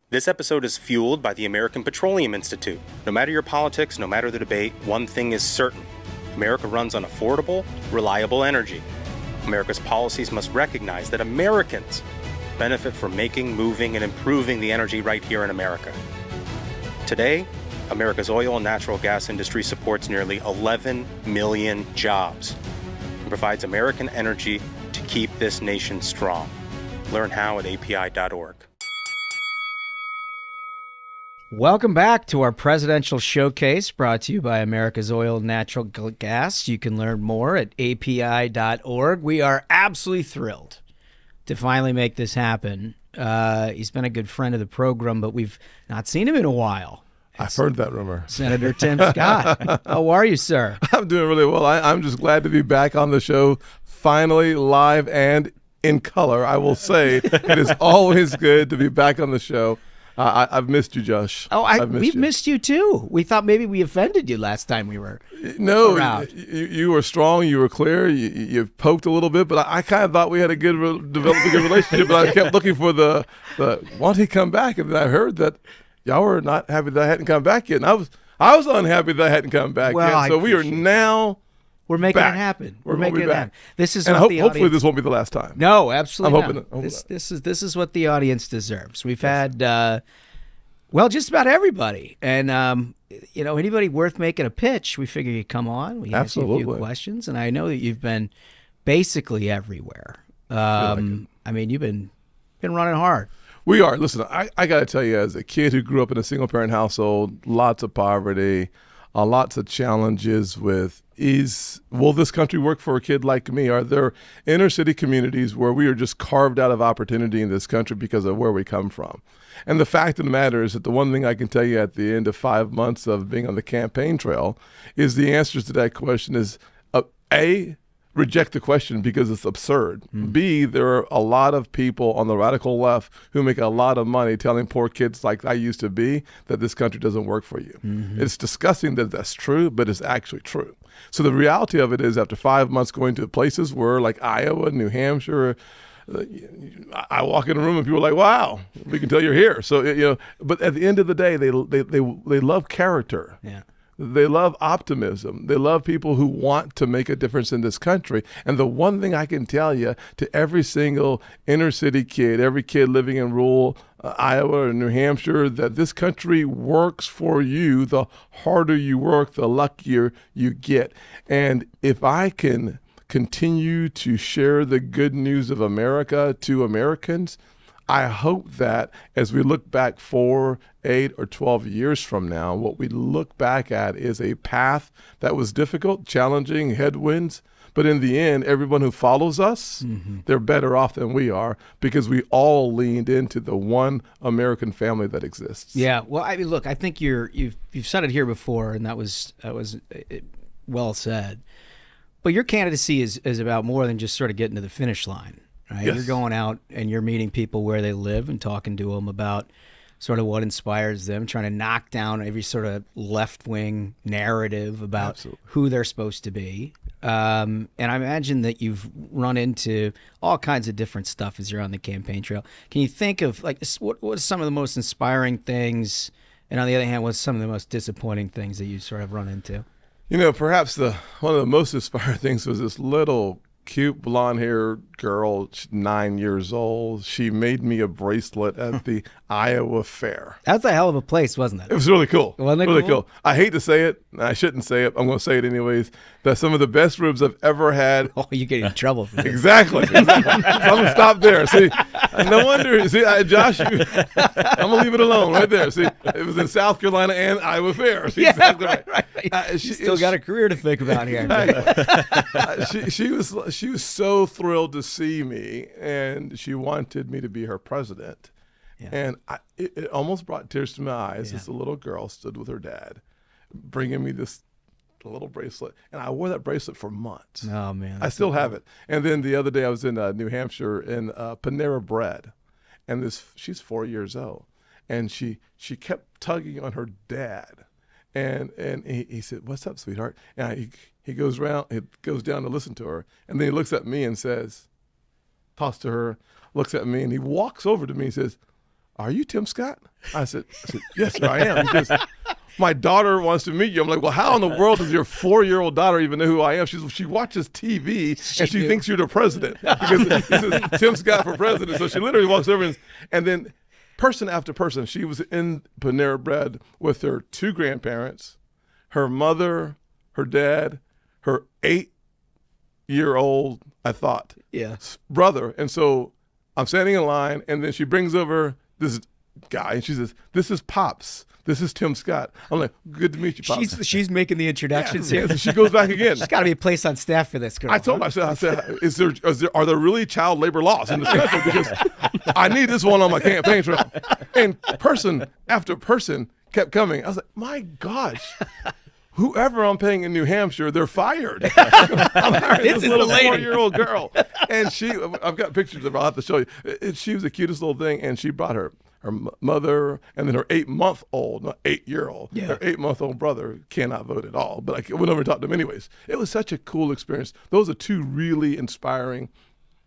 This episode is fueled by the American Petroleum Institute. No matter your politics, no matter the debate, one thing is certain. America runs on affordable, reliable energy. America's policies must recognize that Americans benefit from making, moving, and improving the energy right here in America. Today, America's oil and natural gas industry supports nearly 11 million jobs and provides American energy to keep this nation strong. Learn how at api.org. Welcome back to our presidential showcase brought to you by America's Oil and Natural Gas. You can learn more at api.org. We are absolutely thrilled to finally make this happen. He's been a good friend of the program, but we've not seen him in a while. I've heard that rumor. Senator Tim Scott. How are you, sir? I'm doing really well. I'm just glad to be back on the show, finally live and in color. I will say it is always good to be back on the show. I've missed you, Josh. We've missed you too. We thought maybe we offended you last time we were around. You were strong. You were clear. You poked a little bit, but I kind of thought we had developed a good relationship. But I kept looking for the won't he come back? And then I heard that y'all were not happy that I hadn't come back yet, and I was unhappy that I hadn't come back yet. So we are now. We're making back. it happen. We're making it happen. This is and what the hopefully audience... this won't be the last time. No, absolutely not. This is what the audience deserves. We've had, just about everybody. And, anybody worth making a pitch, we figure you'd come on. We ask you a few questions. And I know that you've been basically everywhere. You've been running hard. We are. Listen, I got to tell you, as a kid who grew up in a single-parent household, lots of poverty, lots of challenges with will this country work for a kid like me? Are there inner city communities where we are just carved out of opportunity in this country because of where we come from? And the fact of the matter is that the one thing I can tell you at the end of 5 months of being on the campaign trail is the answers to that question is A, reject the question because it's absurd. B, there are a lot of people on the radical left who make a lot of money telling poor kids like I used to be that this country doesn't work for you. It's disgusting that that's true, but it's actually true. So the reality of it is after 5 months going to places where like Iowa, New Hampshire, I walk in a room and people are like, wow, we can tell you're here. So, but at the end of the day, they love character. Yeah. They love optimism. They love people who want to make a difference in this country. And the one thing I can tell you to every single inner city kid, every kid living in rural Iowa or New Hampshire, that this country works for you. The harder you work, the luckier you get. And if I can continue to share the good news of America to Americans, I hope that as we look back 4, 8, or 12 years from now, what we look back at is a path that was difficult, challenging, headwinds. But in the end, everyone who follows us, they're better off than we are because we all leaned into the one American family that exists. Yeah. Well, look, I think you've said it here before, and that was well said. But your candidacy is about more than just sort of getting to the finish line. Right? Yes. You're going out and you're meeting people where they live and talking to them about sort of what inspires them, trying to knock down every sort of left-wing narrative about who they're supposed to be. And I imagine that you've run into all kinds of different stuff as you're on the campaign trail. Can you think of, like, what are some of the most inspiring things, and on the other hand, what's some of the most disappointing things that you sort of run into? Perhaps one of the most inspiring things was this little cute blonde-haired girl, 9 years old. She made me a bracelet at the Iowa Fair. That's a hell of a place, wasn't it? It was really cool. Wasn't it really cool? I hate to say it, and I shouldn't say it. I'm going to say it anyways. That's some of the best ribs I've ever had. Oh, you get in trouble for this. Exactly. So I'm going to stop there. See, no wonder. See, Josh, I'm going to leave it alone right there. See, it was in South Carolina and Iowa Fair. See, exactly right. You still got a career to think about here. She was so thrilled to see me, and she wanted me to be her president. Yeah. And it almost brought tears to my eyes as the little girl stood with her dad, bringing me this little bracelet. And I wore that bracelet for months. Oh, man. I still have it. And then the other day I was in New Hampshire in Panera Bread, and she's 4 years old. And she kept tugging on her dad. And he said, "What's up, sweetheart?" And he goes down to listen to her. And then he looks at me and says, talks to her, looks at me, and he walks over to me and says, are you Tim Scott? I said, yes, sir, I am. He says, my daughter wants to meet you. I'm like, well, how in the world does your 4-year-old daughter even know who I am? She watches TV and she thinks you're the president because it says Tim Scott for president. So she literally walks over and then person after person, she was in Panera Bread with her 2 grandparents, her mother, her dad, her 8-year-old, I thought, brother. And so I'm standing in line, and then she brings over this guy, and she says, this is Pops. This is Tim Scott. I'm like, good to meet you, Pops. She's making the introductions here. She goes back again. There's got to be a place on staff for this girl. I told her, I said, are there really child labor laws in this country? Because I need this one on my campaign trail. And person after person kept coming. I was like, my gosh. Whoever I'm paying in New Hampshire, they're fired. I'm hiring this little 4-year-old girl. And I've got pictures of her. I'll have to show you. She was the cutest little thing, and she brought her mother and then her 8-month-old, not 8-year-old. Her 8-month-old brother cannot vote at all. But I went over and talked to him anyways. It was such a cool experience. Those are 2 really inspiring.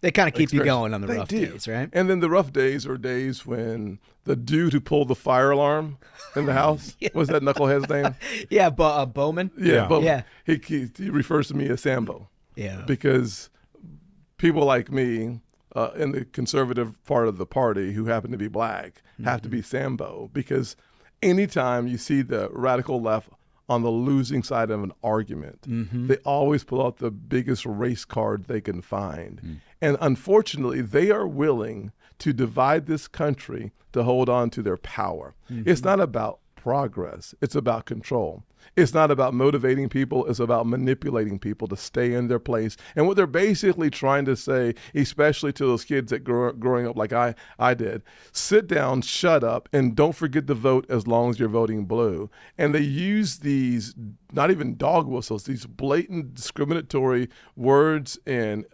They kind of keep you going on the rough days, right? And then the rough days are days when the dude who pulled the fire alarm in the house, what's that knucklehead's name? Yeah, Bowman. Yeah, Bowman. Yeah. He refers to me as Sambo. Yeah. Because people like me in the conservative part of the party who happen to be black have to be Sambo, because anytime you see the radical left on the losing side of an argument, they always pull out the biggest race card they can find. And unfortunately, they are willing to divide this country to hold on to their power. It's not about progress. It's about control. It's not about motivating people. It's about manipulating people to stay in their place. And what they're basically trying to say, especially to those kids that growing up like I did, sit down, shut up, and don't forget to vote as long as you're voting blue. And they use these, not even dog whistles, these blatant discriminatory words and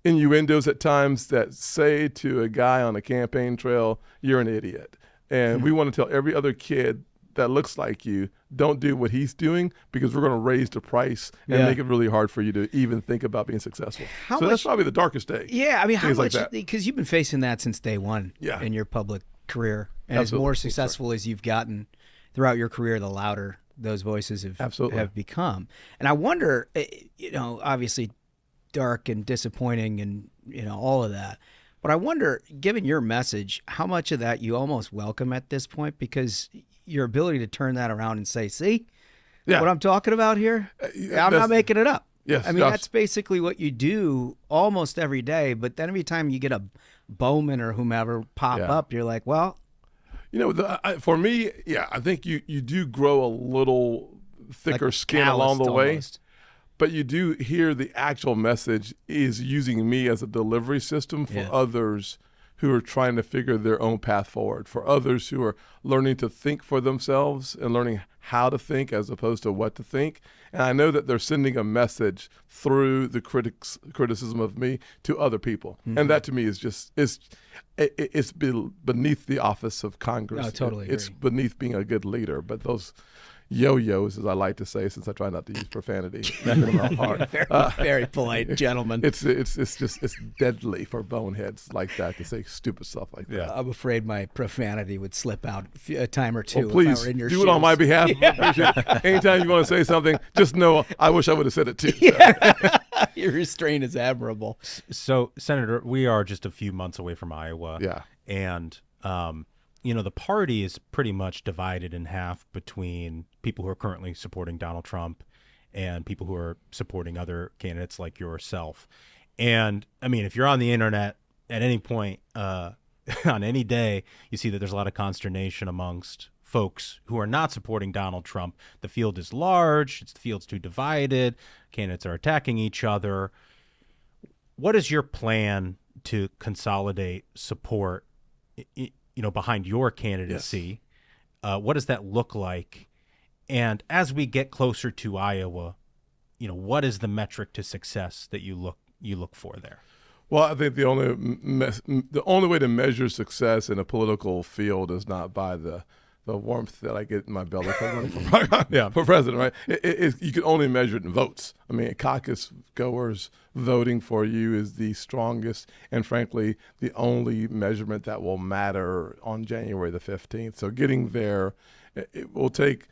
innuendos at times that say to a guy on a campaign trail, you're an idiot. And we want to tell every other kid that looks like you, don't do what he's doing, because we're going to raise the price and make it really hard for you to even think about being successful. That's probably the darkest day. Yeah, I mean, how much, because you've been facing that since day one in your public career. And as more successful as you've gotten throughout your career, the louder those voices have become. And I wonder, obviously dark and disappointing and, all of that. But I wonder, given your message, how much of that you almost welcome at this point, because your ability to turn that around and say, see what I'm talking about here? I'm not making it up. Yes, I mean, that's basically what you do almost every day. But then every time you get a Bowman or whomever pop up, you're like, well. For me, I think you do grow a little thicker skin along the way. Almost. But you do hear the actual message is using me as a delivery system for others who are trying to figure their own path forward, for others who are learning to think for themselves and learning how to think as opposed to what to think. And I know that they're sending a message through the criticism of me to other people. And that to me is just, it's beneath the office of Congress. No, totally agree. It's beneath being a good leader. But those yo-yos, as I like to say, since I try not to use profanity. Very polite gentleman. It's deadly for boneheads like that to say stupid stuff like that. I'm afraid my profanity would slip out a time or two. Well, please if I were in your do shoes. it on my behalf. Anytime you want to say something, just know I wish I would have said it too. So. Your restraint is admirable. So, Senator, we are just a few months away from Iowa. Yeah. And the party is pretty much divided in half between people who are currently supporting Donald Trump and people who are supporting other candidates like yourself. And I mean, if you're on the internet at any point on any day, you see that there's a lot of consternation amongst folks who are not supporting Donald Trump. The field is large. The field's too divided. Candidates are attacking each other. What is your plan to consolidate support behind your candidacy? Yes. What does that look like? And as we get closer to Iowa, what is the metric to success that you look for there? Well, I think the only way to measure success in a political field is not by the the warmth that I get in my belly for running for president, right? You can only measure it in votes. I mean, caucus goers voting for you is the strongest and, frankly, the only measurement that will matter on January the 15th. So getting there, it will take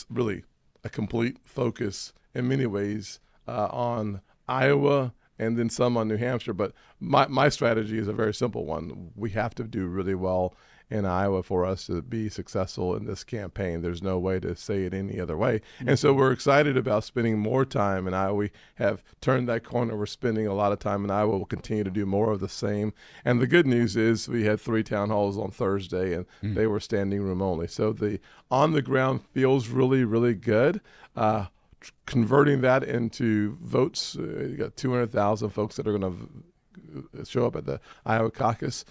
really a complete focus in many ways on Iowa and then some on New Hampshire. But my strategy is a very simple one. We have to do really well in Iowa for us to be successful in this campaign. There's no way to say it any other way. Mm-hmm. And so we're excited about spending more time in Iowa. We have turned that corner. We're spending a lot of time in Iowa. We'll continue to do more of the same. And the good news is we had 3 town halls on Thursday, and they were standing room only. So the on-the-ground feels really, really good. Converting that into votes, you got 200,000 folks that are going to show up at the Iowa caucus.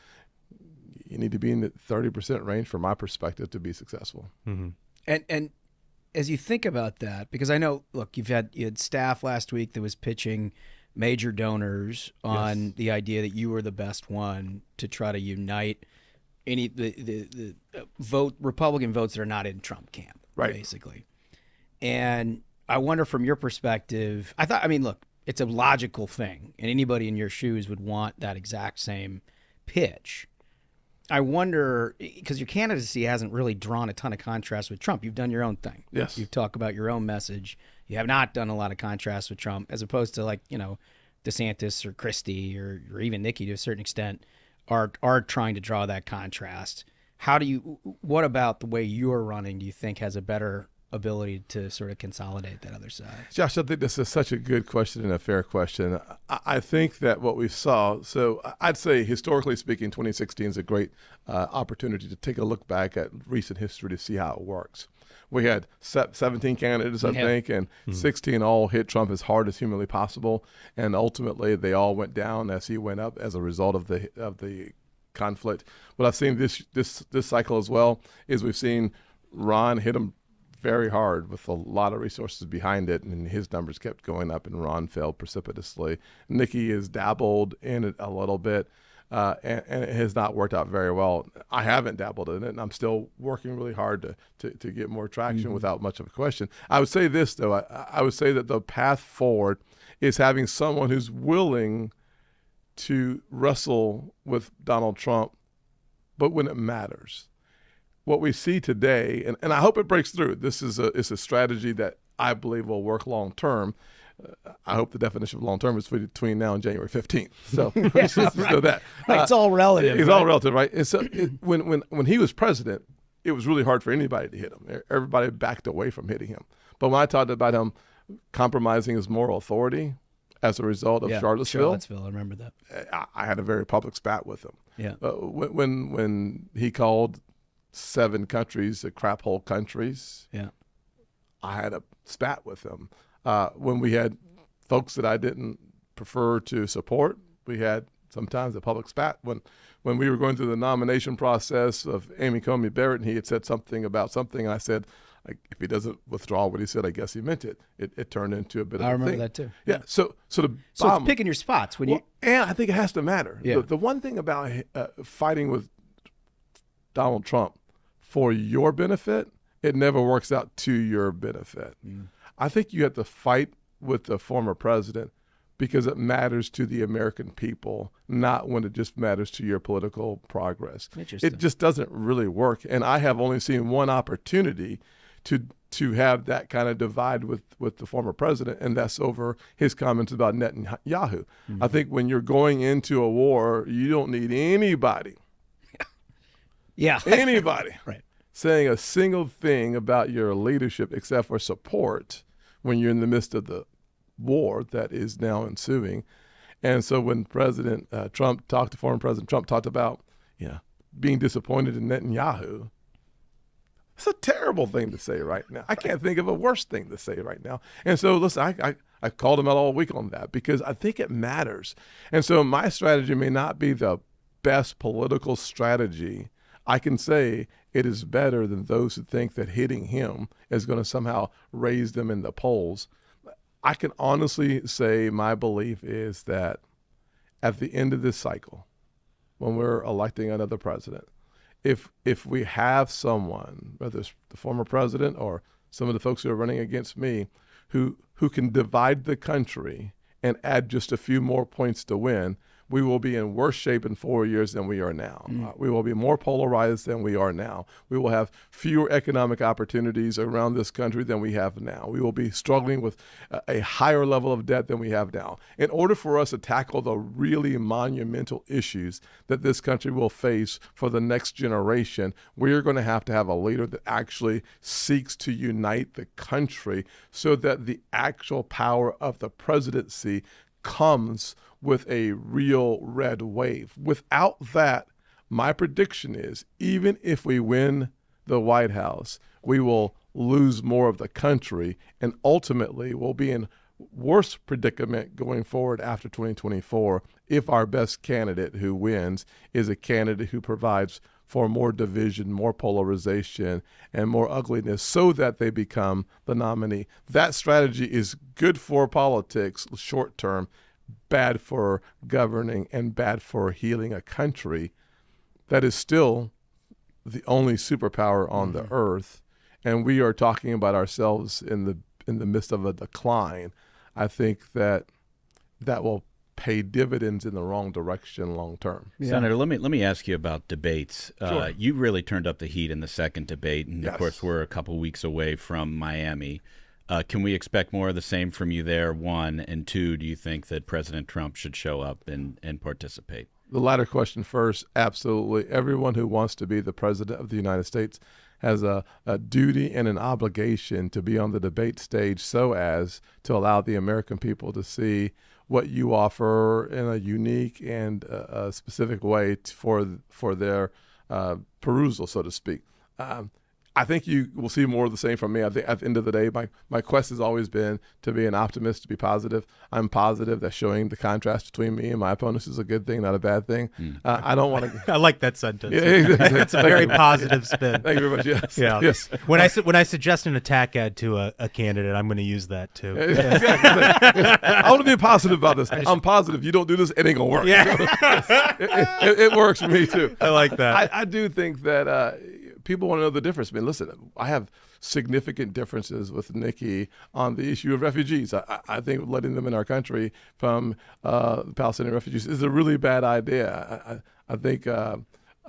You need to be in the 30% range, from my perspective, to be successful. Mm-hmm. And as you think about that, because I know, look, you had staff last week that was pitching major donors on the idea that you were the best one to try to unite the Republican votes that are not in Trump camp, basically. And I wonder, from your perspective, look, it's a logical thing, and anybody in your shoes would want that exact same pitch. I wonder, because your candidacy hasn't really drawn a ton of contrast with Trump. You've done your own thing. Yes. You talk about your own message. You have not done a lot of contrast with Trump, as opposed to DeSantis or Christie or even Nikki to a certain extent are trying to draw that contrast. What about the way you're running do you think has a better ability to sort of consolidate that other side? Josh, I think this is such a good question and a fair question. I think that what we saw, so I'd say historically speaking, 2016 is a great opportunity to take a look back at recent history to see how it works. We had 17 candidates, I think, and 16 all hit Trump as hard as humanly possible, and ultimately they all went down as he went up as a result of the conflict. What I've seen this cycle as well is we've seen Ron hit him very hard with a lot of resources behind it, and his numbers kept going up, and Ron fell precipitously. Nikki has dabbled in it a little bit, and it has not worked out very well. I haven't dabbled in it, and I'm still working really hard to get more traction without much of a question. I would say this, though. I would say that the path forward is having someone who's willing to wrestle with Donald Trump, but when it matters. What we see today, and I hope it breaks through. This is a strategy that I believe will work long term. I hope the definition of long term is between now and January 15th. So, so that it's all relative. It's all relative, right? And so when he was president, it was really hard for anybody to hit him. Everybody backed away from hitting him. But when I talked about him compromising his moral authority as a result of Charlottesville, I remember that. I had a very public spat with him. Yeah. When he called 7 countries crap hole countries. Yeah, I had a spat with him. When we had folks that I didn't prefer to support, we had sometimes a public spat. When we were going through the nomination process of Amy Coney Barrett, and he had said something about something, I said, if he doesn't withdraw what he said, I guess he meant it. It turned into a bit of a thing. I remember that too. Yeah. So it's picking your spots when you. And I think it has to matter. Yeah. The one thing about fighting with Donald Trump for your benefit, it never works out to your benefit. I think you have to fight with the former president because it matters to the American people, not when it just matters to your political progress. It just doesn't really work. And I have only seen one opportunity to have that kind of divide with the former president, and that's over his comments about Netanyahu. I think when you're going into a war, you don't need anybody anybody right. saying a single thing about your leadership except for support when you're in the midst of the war that is now ensuing. And so when President Trump talked to former President Trump, talked about being disappointed in Netanyahu, it's a terrible thing to say right now. I can't think of a worse thing to say right now. And so, listen, I called him out all week on that because I think it matters. And so my strategy may not be the best political strategy. I can say it is better than those who think that hitting him is going to somehow raise them in the polls. I can honestly say my belief is that at the end of this cycle, when we're electing another president, if we have someone, whether it's the former president or some of the folks who are running against me, who can divide the country and add just a few more points to win, we will be in worse shape in 4 years than we are now. We will be more polarized than we are now. We will have fewer economic opportunities around this country than we have now. We will be struggling with a higher level of debt than we have now. In order for us to tackle the really monumental issues that this country will face for the next generation, we're going to have a leader that actually seeks to unite the country so that the actual power of the presidency comes with a real red wave. Without that, my prediction is even if we win the White House, we will lose more of the country and ultimately we'll be in worse predicament going forward after 2024 if our best candidate who wins is a candidate who provides for more division, more polarization, and more ugliness so that they become the nominee. That strategy is good for politics short term, bad for governing, and bad for healing a country that is still the only superpower on the earth. And we are talking about ourselves in the midst of a decline. I think that will pay dividends in the wrong direction long term. Yeah. Senator, let me ask you about debates. Sure. You really turned up the heat in the second debate, and Yes. of course we're a couple weeks away from Miami. Can we expect more of the same from you there, one? And two, do you think that President Trump should show up and participate? The latter question first, absolutely. Everyone who wants to be the president of the United States has a duty and an obligation to be on the debate stage so as to allow the American people to see what you offer in a unique and a specific way for their perusal, so to speak. I think you will see more of the same from me. I think at the end of the day, my quest has always been to be an optimist, to be positive. I'm positive that showing the contrast between me and my opponents is a good thing, not a bad thing. I don't want to. I like that sentence. Yeah, exactly. It's a very positive spin. Thank you very much. Yes. Yeah. Yes. When I suggest an attack ad to a candidate, I'm going to use that too. I want to be positive about this. I'm positive. You don't do this, it ain't gonna work. Yeah. It works for me too. I like that. I do think that people want to know the difference. I mean, listen, I have significant differences with Nikki on the issue of refugees. I think letting them in our country from the Palestinian refugees is a really bad idea. I think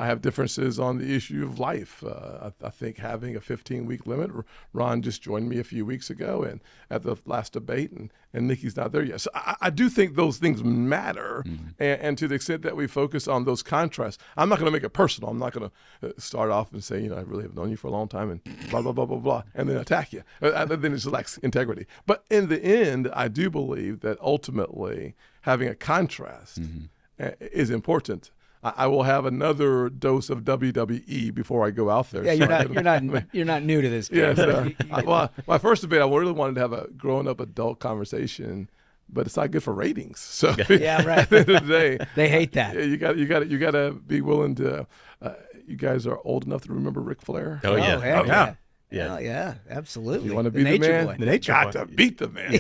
I have differences on the issue of life. I think having a 15-week limit, Ron just joined me a few weeks ago and at the last debate, and Nikki's not there yet. So I do think those things matter, and to the extent that we focus on those contrasts, I'm not going to make it personal. I'm not going to start off and say, I really have known you for a long time and blah, blah, blah, blah, blah, and then attack you. Then it lacks integrity. But in the end, I do believe that ultimately having a contrast is important. I will have another dose of WWE before I go out there. Yeah, you're not new to this. Yes. Well, my first debate, I really wanted to have a grown-up adult conversation, but it's not good for ratings. So Yeah, right. at the end of the day, They hate that. you got to be willing to. You guys are old enough to remember Ric Flair. Oh, yeah. heck yeah. Yeah. Hell yeah, absolutely. You want to be the Nature man? Boy. The Nature got Boy. to beat the man. Woo!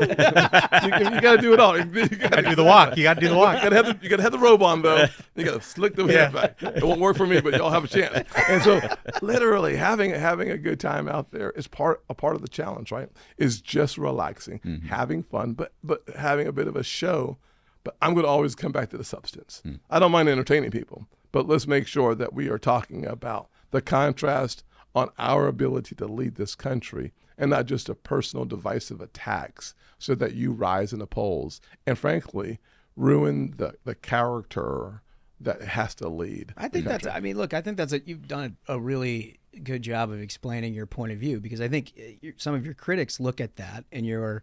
You got to do it all. You got I do the walk. You got to do the walk. You gotta have the robe on though. You gotta slick the hair back. It won't work for me, but y'all have a chance. And so, literally, having a good time out there is a part of the challenge, right? Is just relaxing, having fun, but having a bit of a show. But I'm going to always come back to the substance. I don't mind entertaining people, but let's make sure that we are talking about the contrast on our ability to lead this country, and not just a personal divisive attacks so that you rise in the polls and frankly ruin the character that has to lead. I think that's. I mean, look. I think you've done a really good job of explaining your point of view, because I think some of your critics look at that and you're,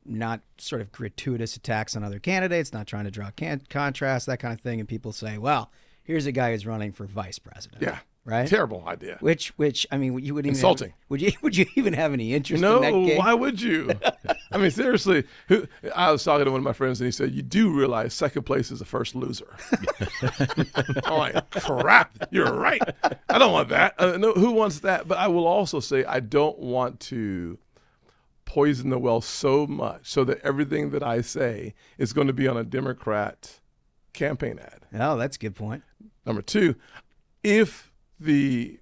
not sort of gratuitous attacks on other candidates, not trying to draw contrast, that kind of thing, and people say, well, here's a guy who's running for vice president. Yeah. Right. Terrible idea. Which I mean, you wouldn't even insulting. Would you even have any interest No, in that game? why would you? I mean, seriously. I was talking to one of my friends, and he said, "You do realize second place is the first loser." I'm like, crap. You're right. I don't want that. No, who wants that? But I will also say, I don't want to poison the well so much so that everything that I say is going to be on a Democrat campaign ad. Oh, that's a good point. Number two, if the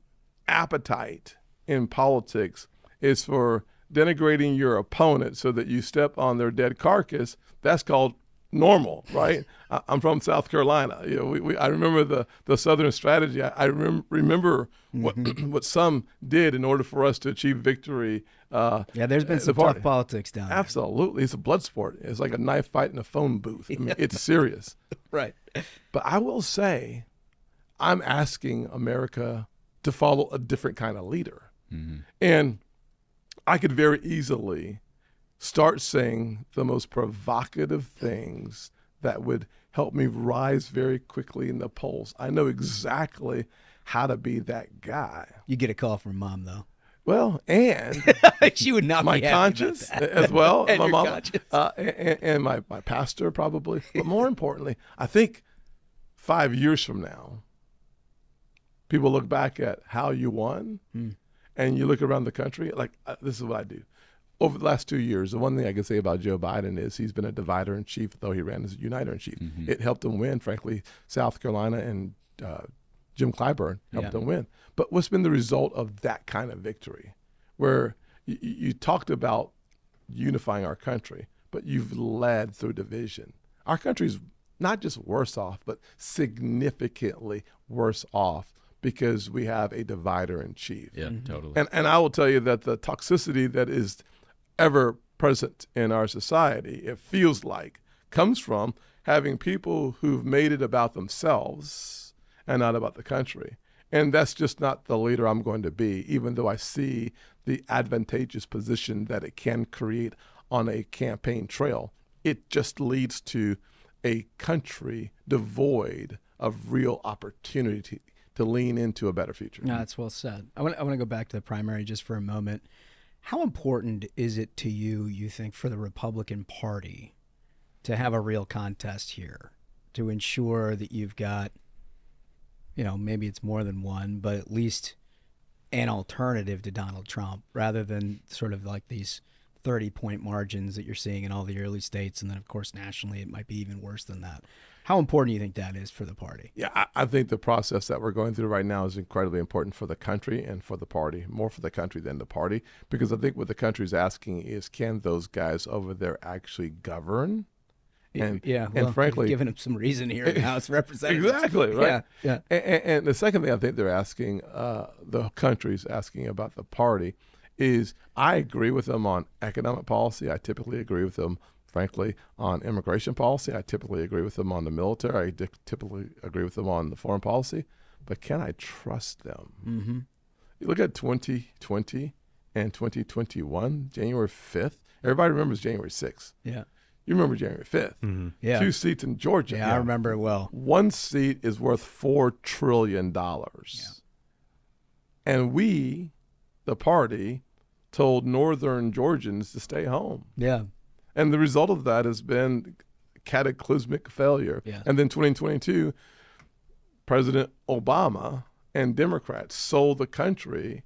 appetite in politics is for denigrating your opponent so that you step on their dead carcass, that's called normal, right? I'm from South Carolina. I remember the Southern strategy. I remember what some did in order for us to achieve victory. There's been some tough politics down there. Absolutely. It's a blood sport. It's like a knife fight in a phone booth. I mean, it's serious. Right. But I will say, I'm asking America to follow a different kind of leader. Mm-hmm. And I could very easily start saying the most provocative things that would help me rise very quickly in the polls. I know exactly how to be that guy. You get a call from Mom, though. Well, and she would not my be happy conscience about that. as well, And my your mom, conscience. and my pastor probably. But more importantly, I think 5 years from now, people look back at how you won, and you look around the country. Like this is what I do. Over the last 2 years, the one thing I can say about Joe Biden is he's been a divider in chief, though he ran as a uniter in chief. Mm-hmm. It helped him win, frankly. South Carolina and Jim Clyburn helped him win. But what's been the result of that kind of victory, where you talked about unifying our country, but you've led through division? Our country's not just worse off, but significantly worse off because we have a divider in chief. Yeah, totally. And I will tell you that the toxicity that is ever present in our society, it feels like, comes from having people who've made it about themselves and not about the country. And that's just not the leader I'm going to be, even though I see the advantageous position that it can create on a campaign trail. It just leads to a country devoid of real opportunity to lean into a better future. No, that's well said. I want to go back to the primary just for a moment. How important is it to you, you think, for the Republican Party to have a real contest here, to ensure that you've got, maybe it's more than one, but at least an alternative to Donald Trump, rather than sort of like these 30-point margins that you're seeing in all the early states, and then, of course, nationally, it might be even worse than that. How important do you think that is for the party? Yeah, I think the process that we're going through right now is incredibly important for the country and for the party, more for the country than the party, because I think what the country's asking is, can those guys over there actually govern? And frankly, giving them some reason here in House Representatives. Exactly, right? Yeah. And the second thing I think they're asking, the country's asking about the party, is I agree with them on economic policy. I typically agree with them, frankly, on immigration policy. I typically agree with them on the military. I typically agree with them on the foreign policy. But can I trust them? Mm-hmm. You look at 2020 and 2021, January 5th. Everybody remembers January 6th. Yeah. You remember January 5th. Mm-hmm. Yeah. 2 seats in Georgia. Yeah, I remember it well. 1 seat is worth $4 trillion. Yeah. And we, the party, told northern Georgians to stay home. Yeah. And the result of that has been cataclysmic failure. Yeah. And then 2022, President Obama and Democrats sold the country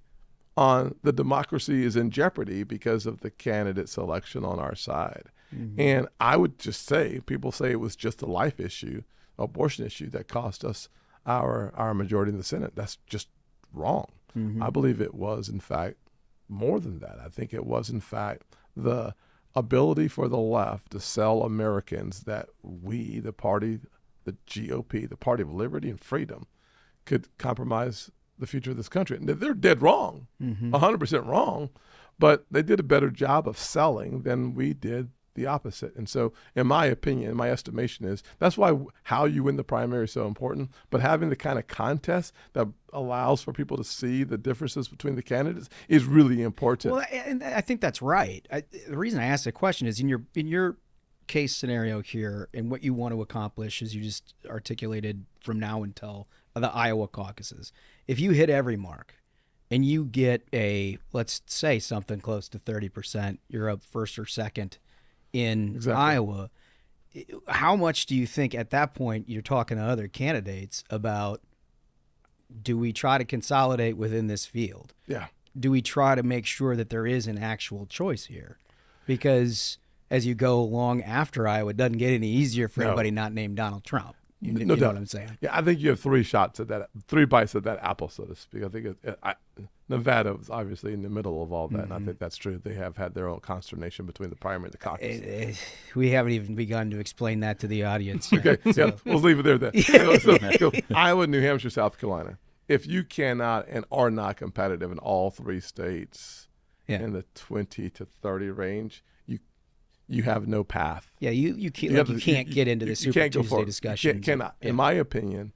on the democracy is in jeopardy because of the candidate selection on our side. Mm-hmm. And I would just say, people say it was just a life issue, abortion issue that cost us our majority in the Senate. That's just wrong. Mm-hmm. I believe it was, in fact, more than that. I think it was, in fact, the ability for the left to sell Americans that we, the party, the GOP, the party of liberty and freedom, could compromise the future of this country. And they're dead wrong, 100% wrong, but they did a better job of selling than we did the opposite. And so, in my opinion, my estimation is that's why how you win the primary is so important. But having the kind of contest that allows for people to see the differences between the candidates is really important. Well, and I think that's right. The reason I asked the question is in your case scenario here, and what you want to accomplish, as you just articulated, from now until the Iowa caucuses. If you hit every mark and you get let's say something close to 30%, you're up first or second in Iowa. How much do you think at that point you're talking to other candidates about, do we try to consolidate within this field? Yeah. Do we try to make sure that there is an actual choice here? Because as you go along after Iowa, it doesn't get any easier for anybody not named Donald Trump. You No know doubt. what I'm saying? Yeah, I think you have three bites at that apple, so to speak. I think Nevada was obviously in the middle of all that, and I think that's true. They have had their own consternation between the primary and the caucus. We haven't even begun to explain that to the audience yet. Okay, So- yeah, we'll leave it there then. So Iowa, New Hampshire, South Carolina. If you cannot and are not competitive in all three states Yeah. in the 20 to 30 range, you have no path. Yeah, you can't get into the Super can't go Tuesday forward. discussion. You cannot. Yeah. In my opinion,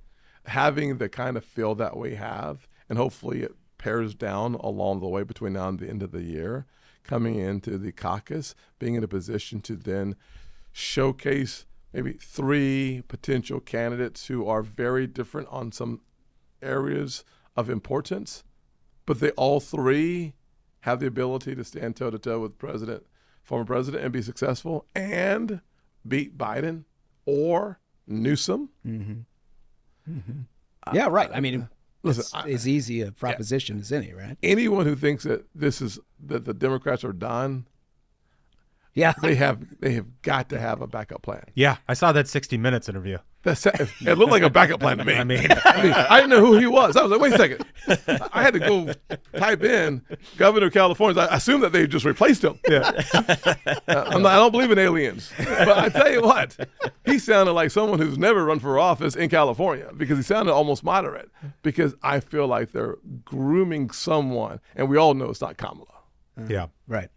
having the kind of field that we have, and hopefully it pares down along the way between now and the end of the year, coming into the caucus, being in a position to then showcase maybe three potential candidates who are very different on some areas of importance, but they all three have the ability to stand toe-to-toe with former president, and be successful and beat Biden or Newsom. Yeah, right. I mean, Listen, it's as easy a proposition as any, right? anyone who thinks that that the Democrats are done, Yeah. they have got to have a backup plan. Yeah, I saw that 60 Minutes interview. It looked like a backup plan to me. I mean, I didn't know who he was. I was like, wait a second. I had to go type in Governor of California. I assumed that they just replaced him. yeah. I don't believe in aliens. But I tell you what, he sounded like someone who's never run for office in California, because he sounded almost moderate, because I feel like they're grooming someone, and we all know it's not Kamala. Yeah. Right.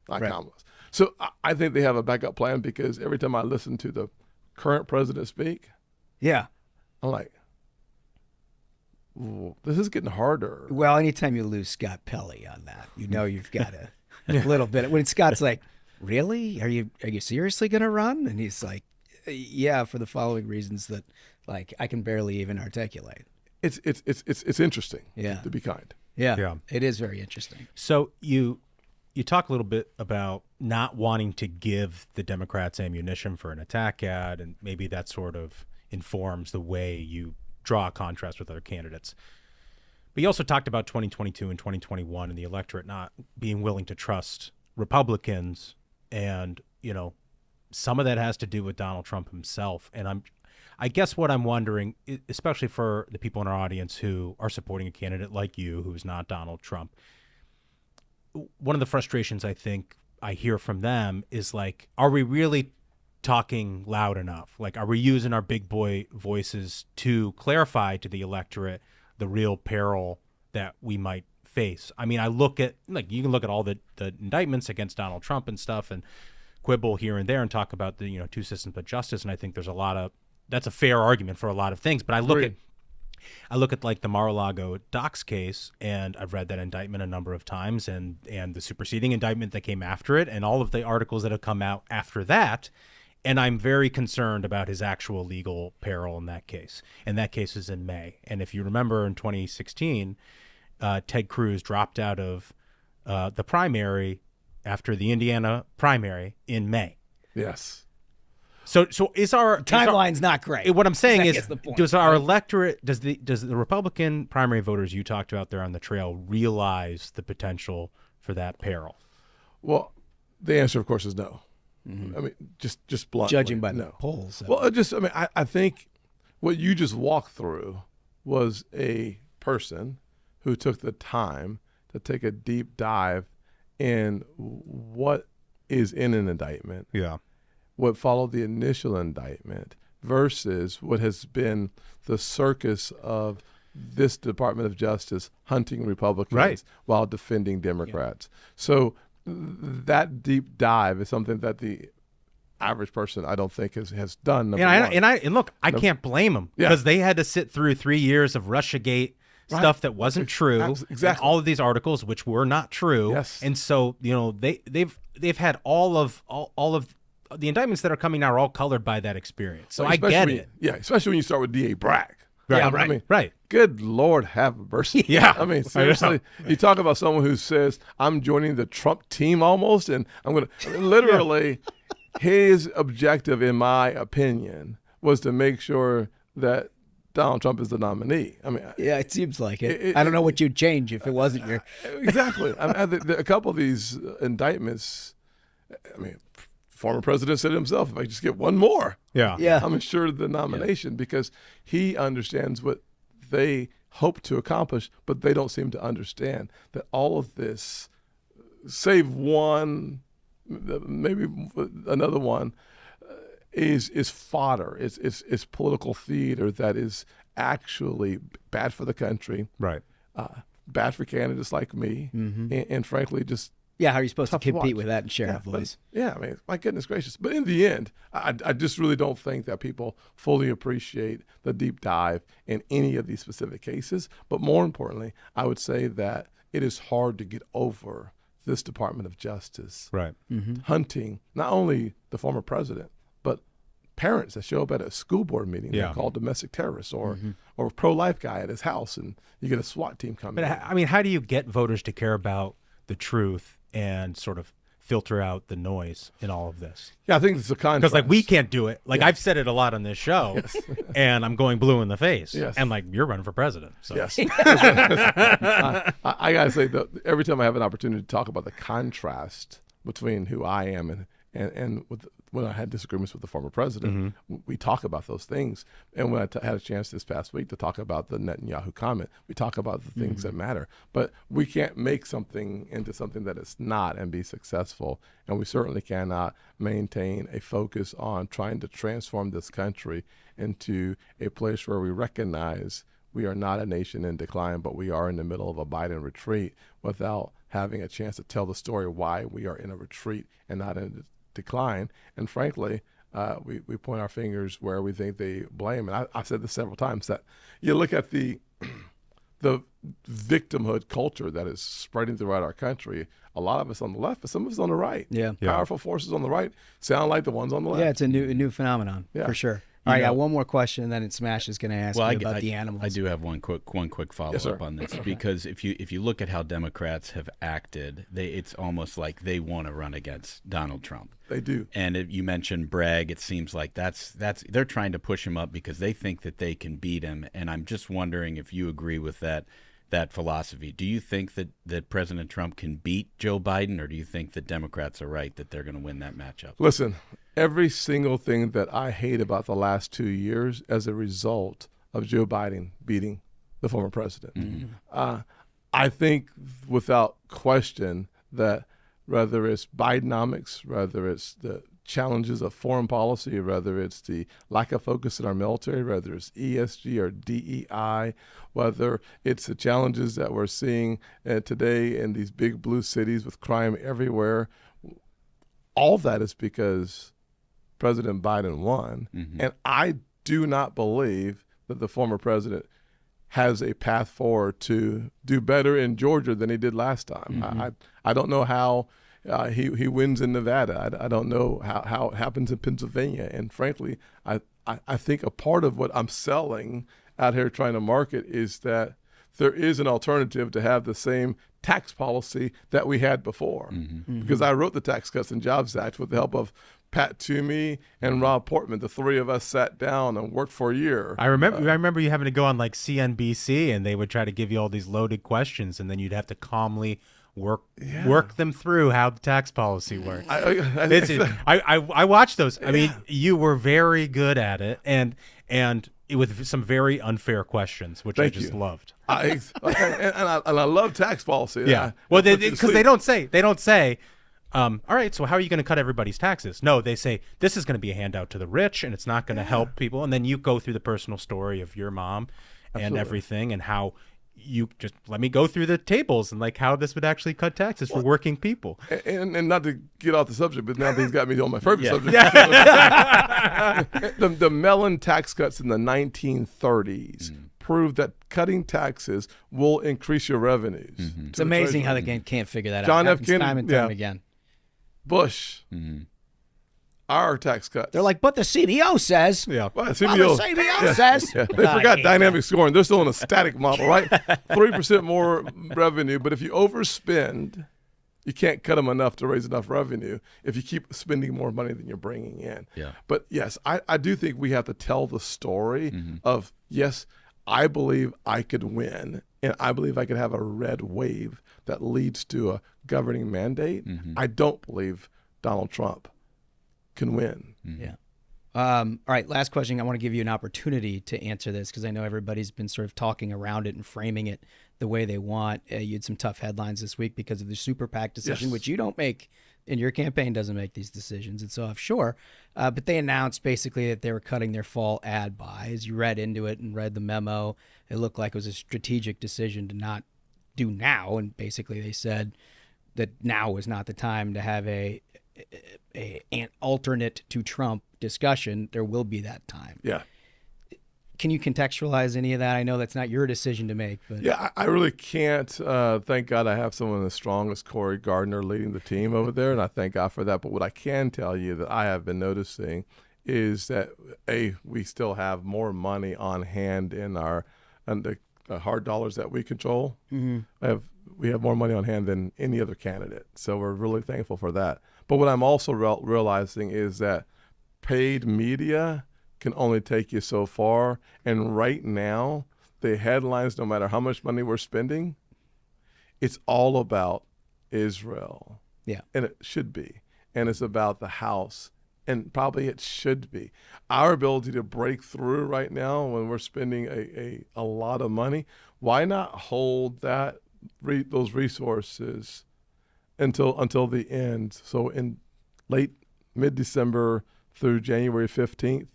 Not Right. Kamala. So I think they have a backup plan, because every time I listen to the current president speak, Yeah. I'm like, ooh, this is getting harder. Well, anytime you lose Scott Pelley on that, you know you've got a little bit. When Scott's like, "Really? Are you seriously going to run?" And he's like, "Yeah, for the following reasons that, like, I can barely even articulate." It's interesting. Yeah. To be kind. Yeah. Yeah. It is very interesting. So you talk a little bit about not wanting to give the Democrats ammunition for an attack ad, and maybe that sort of informs the way you draw a contrast with other candidates. But you also talked about 2022 and 2021 and the electorate not being willing to trust Republicans, and some of that has to do with Donald Trump himself. And I guess what I'm wondering, especially for the people in our audience who are supporting a candidate like you who's not Donald Trump, one of the frustrations I think I hear from them is like, are we really talking loud enough? Like, are we using our big boy voices to clarify to the electorate the real peril that we might face? I mean, I look at, like, you can look at all the indictments against Donald Trump and stuff and quibble here and there and talk about the, two systems of justice. And I think there's that's a fair argument for a lot of things. But I look at like the Mar-a-Lago docs case, and I've read that indictment a number of times, and the superseding indictment that came after it, and all of the articles that have come out after that. And I'm very concerned about his actual legal peril in that case. And that case is in May. And if you remember, in 2016, Ted Cruz dropped out of the primary after the Indiana primary in May. Yes. So is our Timeline's not great. What I'm saying That is, gets the point, does our right? electorate, does the Republican primary voters you talked about there on the trail realize the potential for that peril? Well, the answer, of course, is no. I mean, just bluntly, Judging by the no. polls. Well, I think what you just walked through was a person who took the time to take a deep dive in what is in an indictment, Yeah. what followed the initial indictment, versus what has been the circus of this Department of Justice hunting Republicans Right. while defending Democrats. So that deep dive is something that the average person, I don't think, has done. number one. And look, I can't blame them, Yeah. because they had to sit through 3 years of Russiagate stuff that wasn't true, Exactly. and all of these articles which were not true. Yes. And so they've had all of the indictments that are coming now are all colored by that experience. So I get it. Yeah, especially when you start with D.A. Bragg. Right. I Right. mean, Right. good Lord have mercy. Yeah. I mean, seriously, you talk about someone who says, I'm joining the Trump team almost, and I'm going to literally, his objective, in my opinion, was to make sure that Donald Trump is the nominee. I mean, Yeah, it seems like it. I don't know what you'd change if it wasn't your. exactly. I mean, a couple of these indictments, I mean, former president said himself, if I just get one more, Yeah. I'm assured of the nomination, because he understands what they hope to accomplish, but they don't seem to understand that all of this, save one, maybe another one, is fodder. It's political theater that is actually bad for the country, Right. bad for candidates like me, and frankly, just Yeah, how are you supposed to tough to compete watch. with that and share a but- voice? Yeah, I mean, my goodness gracious. But in the end, I just really don't think that people fully appreciate the deep dive in any of these specific cases. But more importantly, I would say that it is hard to get over this Department of Justice Right. hunting not only the former president, but parents that show up at a school board meeting Yeah. they're called domestic terrorists, or a pro-life guy at his house, and you get a SWAT team coming But in. I mean, how do you get voters to care about the truth and sort of filter out the noise in all of this? Yeah, I think it's a contrast. Because like we can't do it. Like I've said it a lot on this show, and I'm going blue in the face. Yes. And like you're running for president. So. Yes. I got to say that every time I have an opportunity to talk about the contrast between who I am and when I had disagreements with the former president, we talk about those things. And when I had a chance this past week to talk about the Netanyahu comment, we talk about the things that matter. But we can't make something into something that it's not and be successful. And we certainly cannot maintain a focus on trying to transform this country into a place where we recognize we are not a nation in decline, but we are in the middle of a Biden retreat, without having a chance to tell the story why we are in a retreat and not in a decline. And frankly, we point our fingers where we think they blame. And I've said this several times, that you look at the victimhood culture that is spreading throughout our country. A lot of us on the left, but some of us on the right. Yeah. Powerful forces on the right sound like the ones on the left. Yeah, it's a new phenomenon for sure. All right, I got one more question, and then Smash is going to ask you about the animals. I do have one quick follow sir. up on this, because if you look at how Democrats have acted, it's almost like they want to run against Donald Trump. They do. And you mentioned Bragg. It seems like that's they're trying to push him up because they think that they can beat him. And I'm just wondering if you agree with that philosophy. Do you think that President Trump can beat Joe Biden, or do you think that Democrats are right that they're going to win that matchup? Listen, every single thing that I hate about the last 2 years as a result of Joe Biden beating the former president. I think without question that whether it's Bidenomics, whether it's the challenges of foreign policy, whether it's the lack of focus in our military, whether it's ESG or DEI, whether it's the challenges that we're seeing today in these big blue cities with crime everywhere, all of that is because President Biden won. And I do not believe that the former president has a path forward to do better in Georgia than he did last time. I don't know how he wins in Nevada. I don't know how it happens in Pennsylvania. And frankly, I think a part of what I'm selling out here trying to market is that there is an alternative to have the same tax policy that we had before. Because I wrote the Tax Cuts and Jobs Act with the help of Pat Toomey and Rob Portman. The three of us sat down and worked for a year. I remember you having to go on like CNBC, and they would try to give you all these loaded questions, and then you'd have to calmly work them through how the tax policy works. I watched those. I mean, you were very good at it, and with some very unfair questions, which I just loved. And I love tax policy. Yeah. Well, because they don't say, all right, so how are you going to cut everybody's taxes? No, they say this is going to be a handout to the rich, and it's not going to help people. And then you go through the personal story of your mom and everything, and how you just let me go through the tables and like how this would actually cut taxes for working people. And not to get off the subject, but now he's got me on my favorite subject. The Mellon tax cuts in the 1930s proved that cutting taxes will increase your revenues. It's amazing how they can't figure that John out. F. Happens Kennedy, time and time again. Bush, our tax cuts. They're like, but the CBO says. Well, Well, the CBO says. They forgot dynamic scoring. They're still in a static model, right? 3% more revenue, but if you overspend, you can't cut them enough to raise enough revenue if you keep spending more money than you're bringing in. Yeah. But yes, I do think we have to tell the story of, yes, I believe I could win, and I believe I could have a red wave that leads to a governing mandate. I don't believe Donald Trump can win. Yeah. All right, last question. I want to give you an opportunity to answer this because I know everybody's been sort of talking around it and framing it the way they want. You had some tough headlines this week because of the super PAC decision, Yes. which you don't make, and your campaign doesn't make these decisions. It's offshore. But they announced basically that they were cutting their fall ad buy. As you read into it and read the memo, it looked like it was a strategic decision to not do now. And basically they said that now was not the time to have an alternate to Trump discussion. There will be that time. Yeah. Can you contextualize any of that? I know that's not your decision to make, but Yeah, I really can't. Thank God I have someone as strong as Corey Gardner leading the team over there, and I thank God for that. But what I can tell you that I have been noticing is that, we still have more money on hand in the hard dollars that we control. Mm-hmm. We have more money on hand than any other candidate. So we're really thankful for that. But what I'm also realizing is that paid media can only take you so far. And right now, the headlines, no matter how much money we're spending, it's all about Israel. Yeah. And it should be. And it's about the House. And probably it should be. Our ability to break through right now when we're spending a lot of money, why not hold those resources until the end? So in mid-December through January 15th,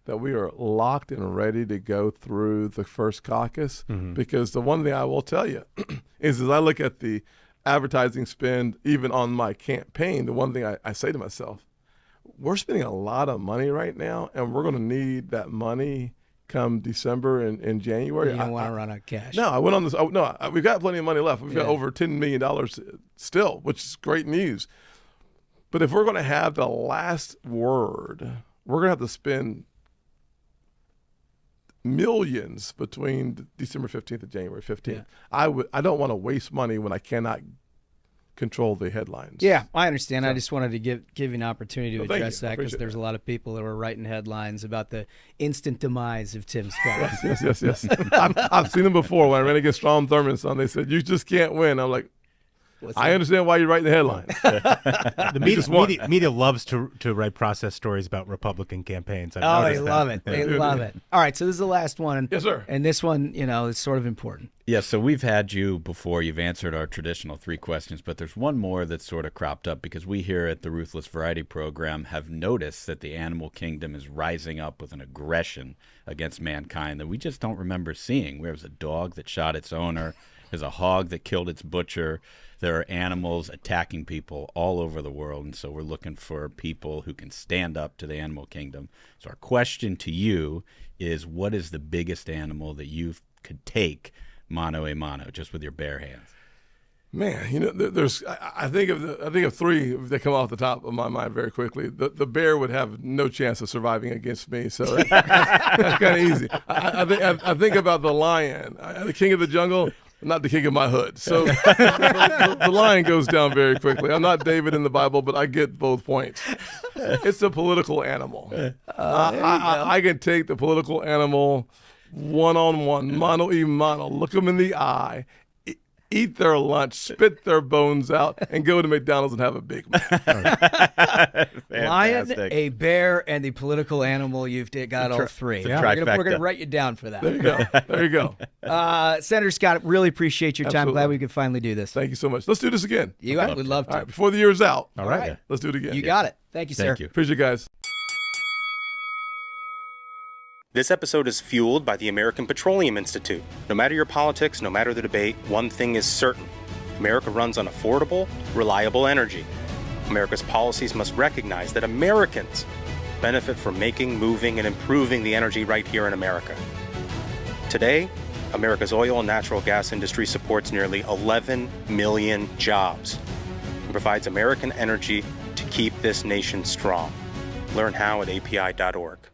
that we are locked and ready to go through the first caucus. Mm-hmm. Because the one thing I will tell you is as I look at the advertising spend, even on my campaign, the one thing I say to myself, we're spending a lot of money right now, and we're going to need that money come December and January. You don't want to run out of cash. No, I went on this. We've got plenty of money left. We've got over $10 million still, which is great news. But if we're going to have the last word, we're going to have to spend millions between December 15th and January 15th. Yeah. I don't want to waste money when I cannot control the headlines. Yeah, I understand. I just wanted to give you an opportunity to address that because there's that. a lot of people that were writing headlines about the instant demise of Tim Scott. Yes. I've seen them before when I ran against Strom Thurmond's son. They said, you just can't win. I'm like, I understand why you're writing the headline. The media loves to write process stories about Republican campaigns. They love it. They love it. All right, so this is the last one. Yes, sir. And this one, is sort of important. Yeah, so we've had you before. You've answered our traditional 3 questions, but there's one more that's sort of cropped up because we here at the Ruthless Variety Program have noticed that the animal kingdom is rising up with an aggression against mankind that we just don't remember seeing. There was a dog that shot its owner. There's a hog that killed its butcher. There are animals attacking people all over the world, and so we're looking for people who can stand up to the animal kingdom. So our question to you is, what is the biggest animal that you could take mano a mano, just with your bare hands? Man, there's. I think of 3 that come off the top of my mind very quickly. The bear would have no chance of surviving against me, so that's kind of easy. I think about the lion, the king of the jungle. Not the king of my hood. So the lion goes down very quickly. I'm not David in the Bible, but I get both points. It's a political animal. I can take the political animal one-on-one, mano a mano, look them in the eye, eat their lunch, spit their bones out, and go to McDonald's and have a Big Mac. Lion, a bear, and the political animal. You've got all 3. Yeah. We're going to write you down for that. There you go. Senator Scott, really appreciate your time. Absolutely. Glad we could finally do this. Thank you so much. Let's do this again. We'd love to. All right, before the year's out. All right. Let's do it again. You got it. Thank you, sir. Thank you. Appreciate you guys. This episode is fueled by the American Petroleum Institute. No matter your politics, no matter the debate, one thing is certain. America runs on affordable, reliable energy. America's policies must recognize that Americans benefit from making, moving, and improving the energy right here in America. Today, America's oil and natural gas industry supports nearly 11 million jobs and provides American energy to keep this nation strong. Learn how at api.org.